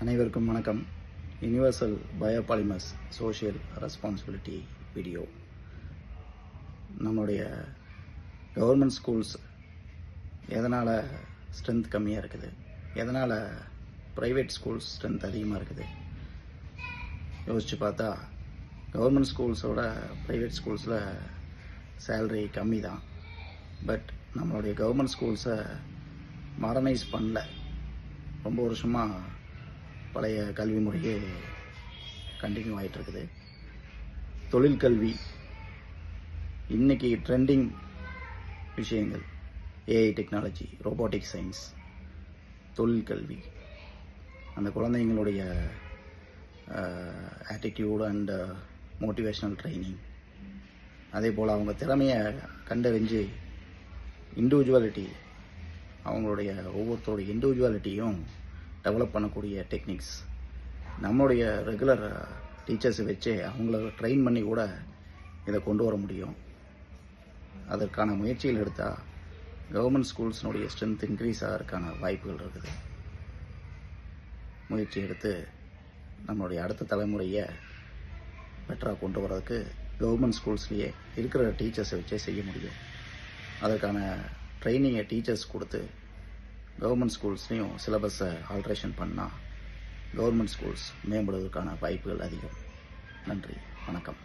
அனைவருக்கும் வணக்கம். Universal biopolymers social responsibility video. நம்மளுடைய கவர்மெண்ட் ஸ்கூல்ஸ் எதனால் ஸ்ட்ரென்த் கம்மியாக இருக்குது, எதனால் ப்ரைவேட் ஸ்கூல்ஸ் ஸ்ட்ரென்த் அதிகமாக இருக்குது யோசித்து பார்த்தா, கவர்மெண்ட் ஸ்கூல்ஸோட ப்ரைவேட் ஸ்கூல்ஸில் சேலரி கம்மி தான். பட் நம்மளுடைய கவர்மெண்ட் ஸ்கூல்ஸை மாடர்னைஸ் பண்ணல. ரொம்ப வருஷமாக பழைய கல்வி முறையே கண்டினியூ ஆகிட்டு இருக்குது. தொழிற்கல்வி இன்னைக்கு ட்ரெண்டிங் விஷயங்கள், ஏஐ டெக்னாலஜி, ரோபோட்டிக் சயின்ஸ், தொழிற்கல்வி, அந்த குழந்தைங்களுடைய ஆட்டிடியூட் அண்ட் மோட்டிவேஷ்னல் ட்ரைனிங், அதே போல் அவங்க திறமையை கண்டறிஞ்சு இண்டிவிஜுவாலிட்டி, அவங்களுடைய ஒவ்வொருத்தருடைய இண்டிவிஜுவாலிட்டியும் டெவலப் பண்ணக்கூடிய டெக்னிக்ஸ், நம்மளுடைய ரெகுலர் டீச்சர்ஸை வச்சே அவங்கள ட்ரெயின் பண்ணி கூட இதை கொண்டு வர முடியும். அதற்கான முயற்சிகள் எடுத்தால் கவர்மெண்ட் ஸ்கூல்ஸினுடைய ஸ்ட்ரென்த் இன்க்ரீஸ் ஆகிறதுக்கான வாய்ப்புகள் இருக்குது. முயற்சி எடுத்து நம்மளுடைய அடுத்த தலைமுறையை பெட்டராக கொண்டு வரதுக்கு கவர்மெண்ட் ஸ்கூல்ஸ்லேயே இருக்கிற டீச்சர்ஸை வச்சே செய்ய முடியும். அதற்கான ட்ரைனிங்கை டீச்சர்ஸ் கொடுத்து கவர்மெண்ட் ஸ்கூல்ஸ்லேயும் சிலபஸை ஆல்ட்ரேஷன் பண்ணால் கவர்மெண்ட் ஸ்கூல்ஸ் மேம்படுவதற்கான வாய்ப்புகள் அதிகம். நன்றி, வணக்கம்.